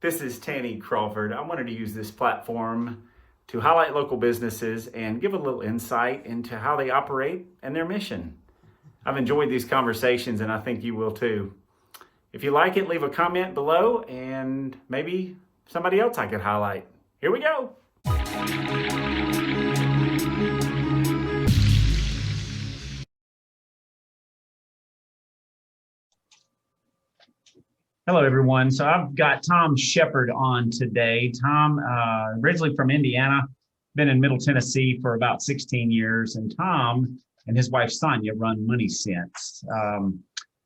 This is Tanny Crawford. I wanted to use this platform to highlight local businesses and give a little insight into how they operate and their mission. I've enjoyed these conversations and I think you will too. If you like it, leave a comment below and maybe somebody else I could highlight. Here we go. Hello, everyone. So I've got Tom Shepard on today. Tom, originally from Indiana, been in Middle Tennessee for about 16 years. And Tom and his wife, Sonia, run Money Sense.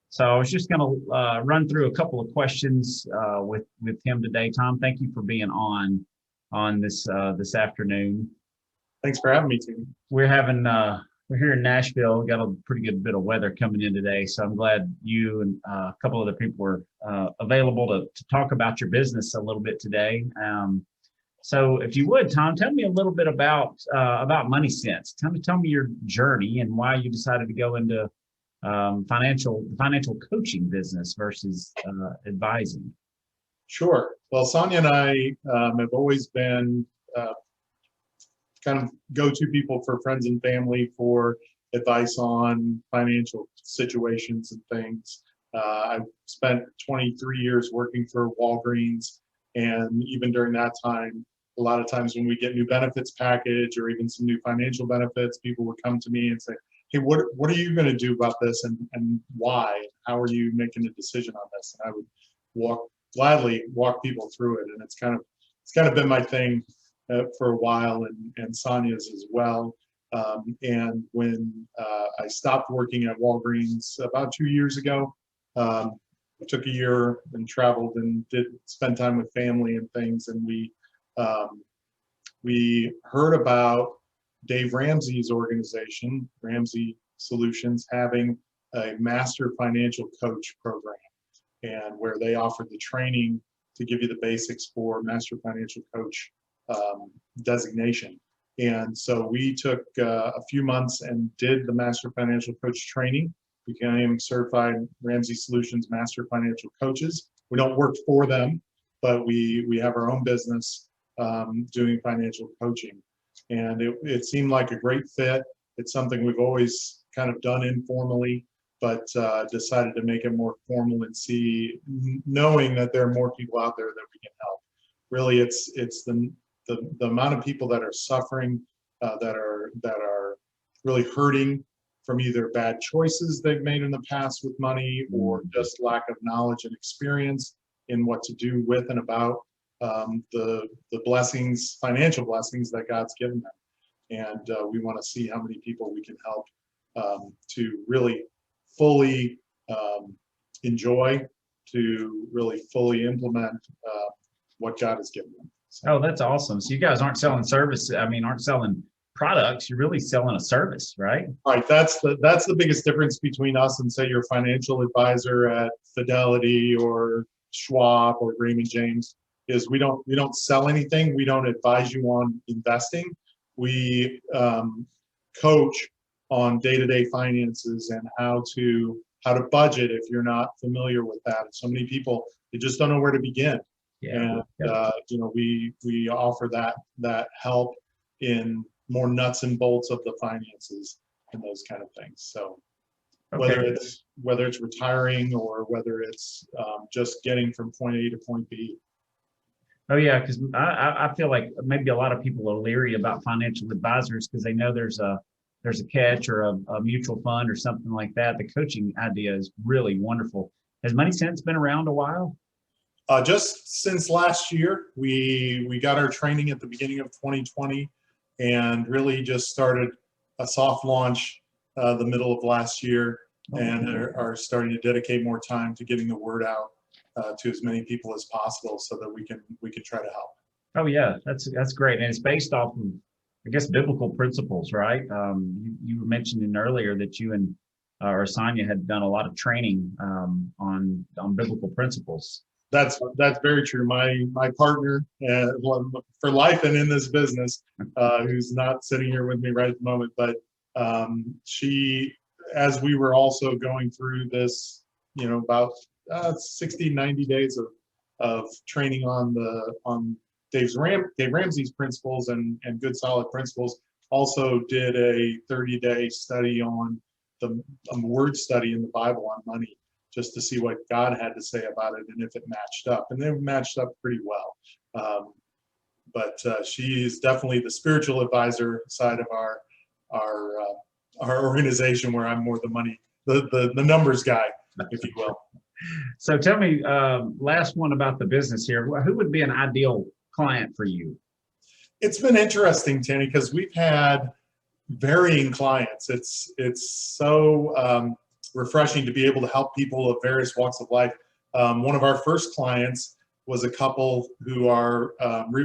So I was just going to run through a couple of questions with him today. Tom, thank you for being on this afternoon. Thanks for having me, Tim. We're here in Nashville. We got a pretty good bit of weather coming in today, so I'm glad you and a couple other people were available to talk about your business a little bit today. So, if you would, Tom, tell me a little bit about Money Sense. Tell me your journey and why you decided to go into financial coaching business versus advising. Sure. Well, Sonia and I have always been kind of go-to people for friends and family for advice on financial situations and things. I've spent 23 years working for Walgreens, and even during that time, a lot of times when we get new benefits package or even some new financial benefits, people would come to me and say, hey, what are you going to do about this and why? How are you making a decision on this? And I would gladly walk people through it, and it's kind of been my thing for a while, and Sonia's as well. And when I stopped working at Walgreens about 2 years ago, I took a year and traveled and did spend time with family and things, and we heard about Dave Ramsey's organization, Ramsey Solutions, having a master financial coach program, and where they offered the training to give you the basics for master financial coach designation. And so we took a few months and did the master financial coach training, became certified Ramsey Solutions master financial coaches. We don't work for them, but we have our own business doing financial coaching. And it seemed like a great fit. It's something we've always kind of done informally, but decided to make it more formal and knowing that there are more people out there that we can help. Really, it's the amount of people that are suffering, that are really hurting from either bad choices they've made in the past with money or just lack of knowledge and experience in what to do with and about the blessings, financial blessings that God's given them. And we want to see how many people we can help to really fully enjoy, to really fully implement what God has given them. Oh, that's awesome. So you guys aren't selling aren't selling products. You're really selling a service, right? Right. That's the biggest difference between us and, say, your financial advisor at Fidelity or Schwab or Raymond James, is we don't sell anything. We don't advise you on investing. We coach on day-to-day finances and how to budget if you're not familiar with that. So many people, they just don't know where to begin. Yeah. And we offer that help in more nuts and bolts of the finances and those kind of things. So Okay. whether it's retiring or whether it's just getting from point A to point B. Oh yeah, because I feel like maybe a lot of people are leery about financial advisors because they know there's a catch or a mutual fund or something like that. The coaching idea is really wonderful. Has Money Sense been around a while? Just since last year, we got our training at the beginning of 2020, and really just started a soft launch the middle of last year, and are starting to dedicate more time to getting the word out to as many people as possible, so that we can try to help. Oh yeah, that's great, and it's based off of, I guess, biblical principles, right? You were mentioning earlier that you and or Sonia had done a lot of training on biblical principles. That's very true. My partner for life and in this business, who's not sitting here with me right at the moment, but she, as we were also going through this, about 60, 90 days of training on Dave Ramsey's principles and good solid principles. Also did a 30-day study on the word study in the Bible on money, just to see what God had to say about it and if it matched up. And it matched up pretty well. But she is definitely the spiritual advisor side of our organization, where I'm more the money, the numbers guy, if you will. So tell me, last one about the business here. Who would be an ideal client for you? It's been interesting, Tanny, because we've had varying clients. It's so refreshing to be able to help people of various walks of life. One of our first clients was a couple who are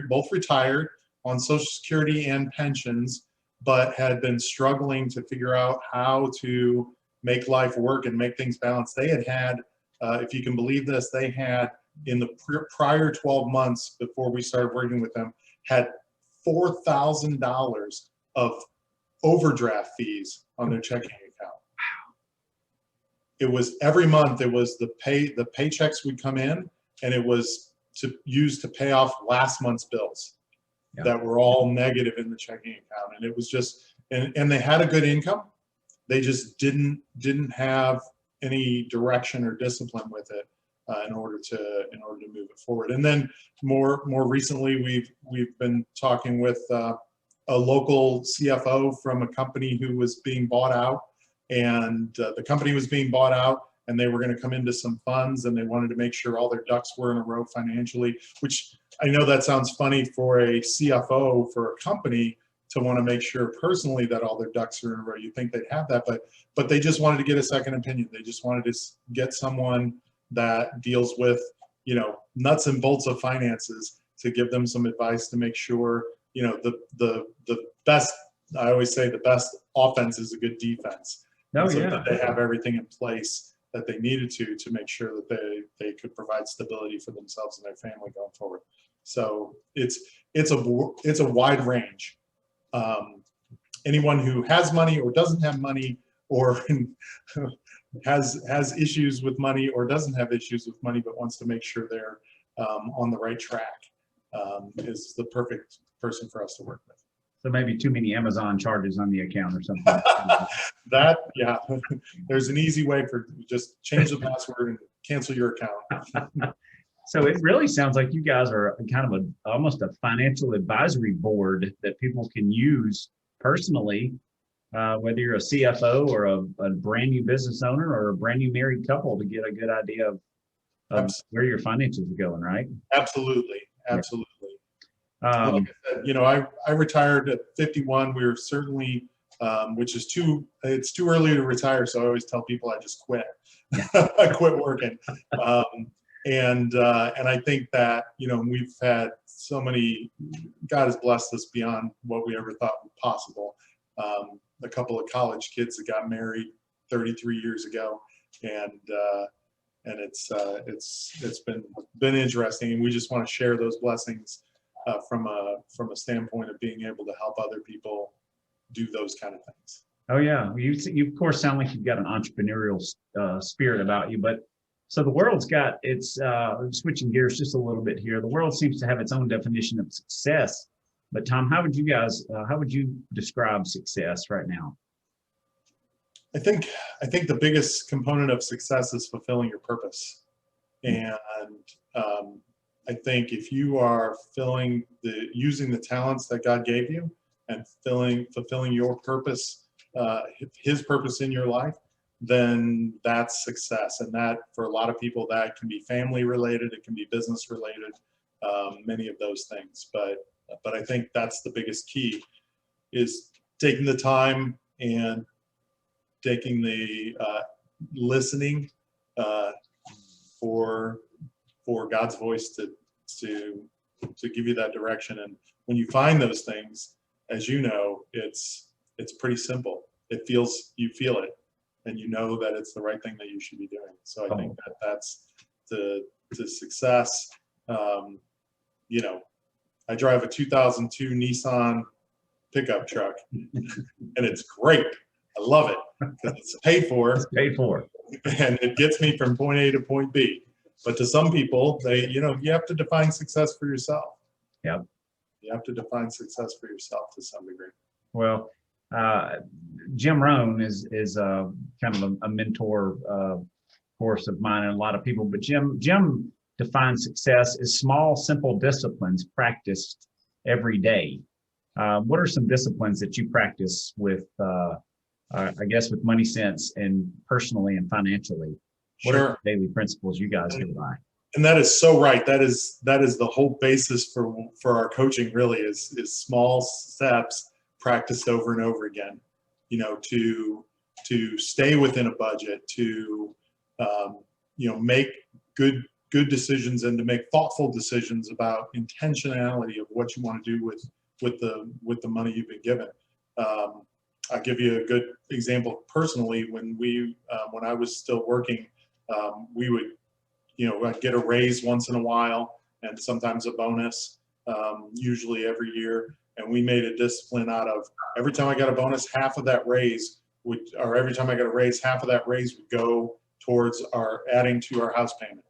both retired on Social Security and pensions, but had been struggling to figure out how to make life work and make things balanced. They had, if you can believe this, they had in the prior 12 months before we started working with them, had $4,000 of overdraft fees on their checking account. It was every month, it was the paychecks would come in, and it was to use to pay off last month's bills that were all negative in the checking account. And it was just, and they had a good income. They just didn't have any direction or discipline with it in order to move it forward. And then more recently, we've been talking with a local CFO from a company who was being bought out, and the company was being bought out, and they were going to come into some funds, and they wanted to make sure all their ducks were in a row financially, which I know that sounds funny for a CFO for a company to want to make sure personally that all their ducks are in a row. You think they'd have that, but they just wanted to get a second opinion. They just wanted to get someone that deals with, nuts and bolts of finances to give them some advice to make sure, the best, I always say the best offense is a good defense. That they have everything in place that they needed to make sure that they could provide stability for themselves and their family going forward. So it's a wide range. Anyone who has money or doesn't have money, or has issues with money or doesn't have issues with money but wants to make sure they're on the right track is the perfect person for us to work with. So maybe too many Amazon charges on the account or something. Yeah, there's an easy way for just change the password and cancel your account. So it really sounds like you guys are kind of almost a financial advisory board that people can use personally, whether you're a CFO or a brand new business owner or a brand new married couple, to get a good idea of where your finances are going, right? Absolutely. Yeah. Like I said, I retired at 51. We were certainly, which is it's too early to retire. So I always tell people I just quit. I quit working. And I think that, we've had so many, God has blessed us beyond what we ever thought was possible. A couple of college kids that got married 33 years ago, and it's been interesting, and we just want to share those blessings from a standpoint of being able to help other people do those kind of things. Oh yeah, you of course sound like you've got an entrepreneurial spirit about you, but so the world's got its switching gears just a little bit here. The world seems to have its own definition of success. But Tom, how would you describe success right now? I think the biggest component of success is fulfilling your purpose. And I think if you are using the talents that God gave you and fulfilling your purpose, His purpose in your life, then that's success. And that, for a lot of people, that can be family related, it can be business related, many of those things. But I think that's the biggest key, is taking the time and taking the listening for God's voice to give you that direction. And when you find those things, as you know, it's pretty simple. You feel it, and you know that it's the right thing that you should be doing. So I think that's the success. I drive a 2002 Nissan pickup truck, and it's great. I love it because it's paid for. It's paid for. And it gets me from point A to point B. But to some people, you have to define success for yourself. Yep. You have to define success for yourself to some degree. Well, Jim Rohn is kind of a mentor, course of mine and a lot of people. But Jim defines success as small, simple disciplines practiced every day. What are some disciplines that you practice with, I guess, with Money Sense and personally and financially? What Sure. are the daily principles you guys go by? And that is so right. That is the whole basis for our coaching. Really, is small steps practiced over and over again. To stay within a budget, to make good decisions, and to make thoughtful decisions about intentionality of what you want to do with the money you've been given. I'll give you a good example personally. When I was still working, we would, I'd get a raise once in a while, and sometimes a bonus, usually every year. And we made a discipline out of every time I got a bonus, half of that raise every time I got a raise, half of that raise would go towards adding to our house payment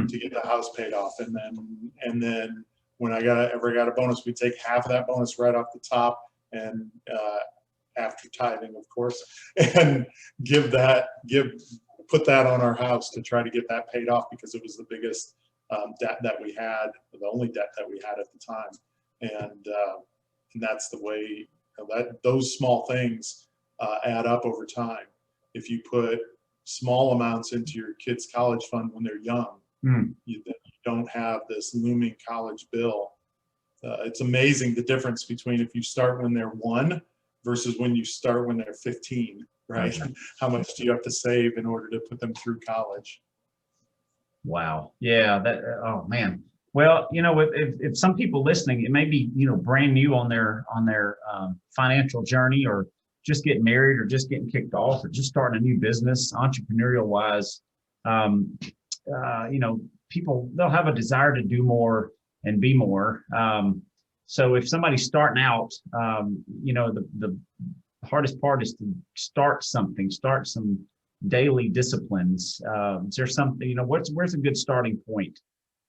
to get the house paid off. And then when I ever got a bonus, we'd take half of that bonus right off the top, and after tithing, of course, and put that on our house to try to get that paid off, because it was the biggest debt that we had, the only debt that we had at the time. And that's the way those small things add up over time. If you put small amounts into your kids' college fund when they're young, you don't have this looming college bill. It's amazing the difference between if you start when they're 1 versus when you start when they're 15, right? How much do you have to save in order to put them through college? Wow. Yeah. Oh man. Well, if some people listening, it may be, brand new on their financial journey, or just getting married, or just getting kicked off, or just starting a new business, entrepreneurial wise. People, they'll have a desire to do more and be more. So if somebody's starting out, the hardest part is to start some daily disciplines. Is there something, where's a good starting point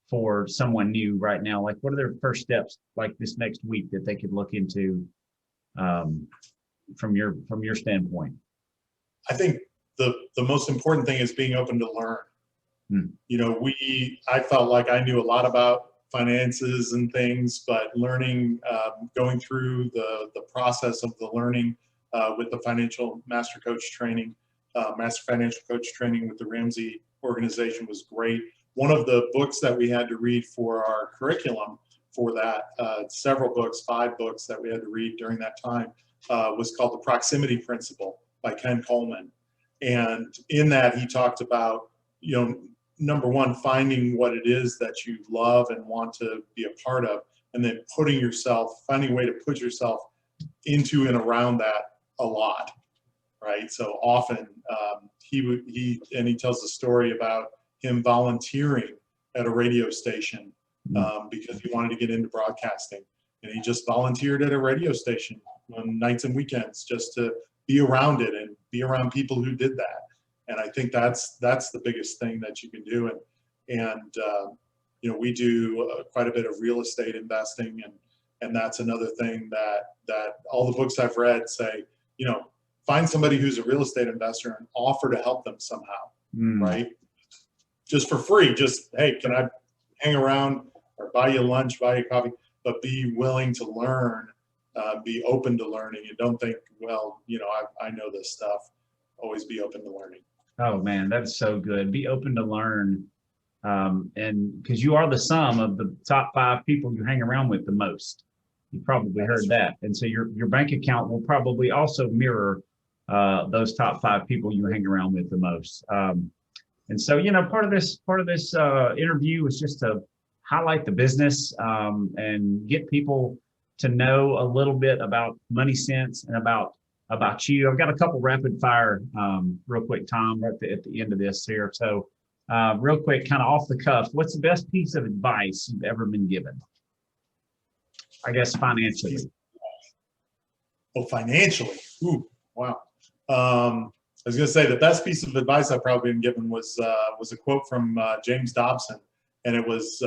for someone new right now? Like, what are their first steps, like this next week, that they could look into from your standpoint? I think the most important thing is being open to learn. I felt like I knew a lot about finances and things, but learning, going through the process of the learning with the financial master coach training, master financial coach training with the Ramsey organization was great. One of the books that we had to read for our curriculum for that, several books, 5 books that we had to read during that time, was called The Proximity Principle by Ken Coleman. And in that, he talked about, number one, finding what it is that you love and want to be a part of, and then finding a way to put yourself into and around that a lot, right? So often he tells a story about him volunteering at a radio station because he wanted to get into broadcasting, and he just volunteered at a radio station on nights and weekends just to be around it and be around people who did that. And I think that's the biggest thing that you can do. And we do quite a bit of real estate investing, and that's another thing that all the books I've read say, find somebody who's a real estate investor and offer to help them somehow, right? Just for free. Just, hey, can I hang around or buy you lunch, buy you coffee? But be willing to learn, be open to learning, and don't think, well, I know this stuff. Always be open to learning. Oh man, that's so good. Be open to learn. And because you are the sum of the top 5 people you hang around with the most. You probably heard that. And so your bank account will probably also mirror those top 5 people you hang around with the most. And so, part of this interview is just to highlight the business and get people to know a little bit about Money Sense and about you. I've got a couple rapid fire, real quick, Tom, right at the end of this here. So real quick, kind of off the cuff, what's the best piece of advice you've ever been given? I guess financially. Oh, financially. Ooh, wow. was going to say the best piece of advice I've probably been given was a quote from James Dobson, and it was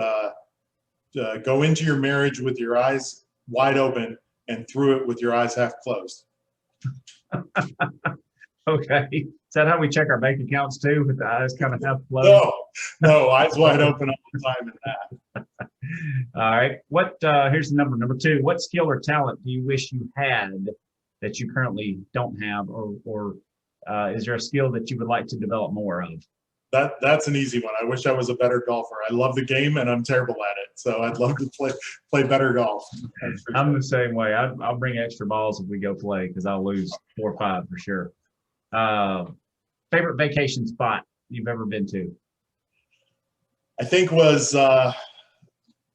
go into your marriage with your eyes wide open and through it with your eyes half closed. Okay. Is that how we check our bank accounts too, with the eyes kind of half closed? No, eyes wide open all the time in that. All right. Here's the number 2. What skill or talent do you wish you had that you currently don't have, or is there a skill that you would like to develop more of? That's an easy one. I wish I was a better golfer. I love the game and I'm terrible at it. So I'd love to play better golf. I'm the same way. I'll bring extra balls if we go play, because I'll lose 4 or 5 for sure. Favorite vacation spot you've ever been to? I think was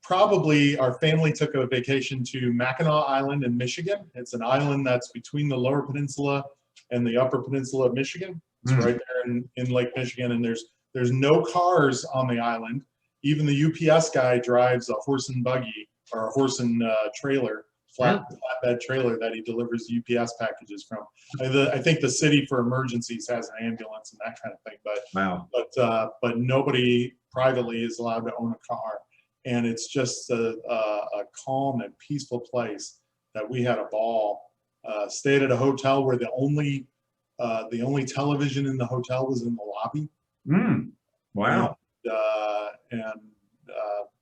probably our family took a vacation to Mackinac Island in Michigan. It's an island that's between the Lower Peninsula and the Upper Peninsula of Michigan. It's right there in Lake Michigan, and there's no cars on the island. Even the UPS guy drives a horse and buggy, or a horse and trailer, flatbed trailer that he delivers UPS packages from. I think the city for emergencies has an ambulance and that kind of thing, but nobody privately is allowed to own a car. And it's just a calm and peaceful place that we had a ball. Stayed at a hotel where the only television in the hotel was in the lobby. Wow. And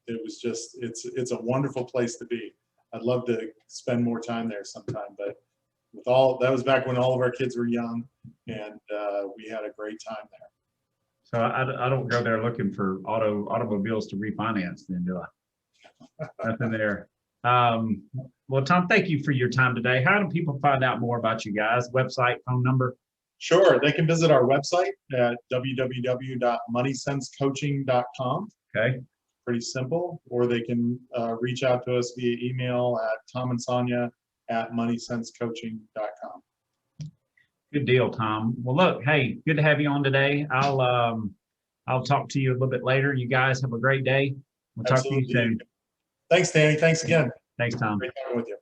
it was just, it's a wonderful place to be. I'd love to spend more time there sometime, but that was back when all of our kids were young, and we had a great time there. So I don't go there looking for automobiles to refinance then, do I? Nothing there. Well, Tom, thank you for your time today. How do people find out more about you guys? Website, phone number? Sure. They can visit our website at www.moneysensecoaching.com. Okay. Pretty simple. Or they can reach out to us via email at tomandsonia@moneysensecoaching.com. Good deal, Tom. Well, look, hey, good to have you on today. I'll talk to you a little bit later. You guys have a great day. We'll talk to you soon. Thanks, Danny. Thanks again. Thanks, Tom. Great talking with you.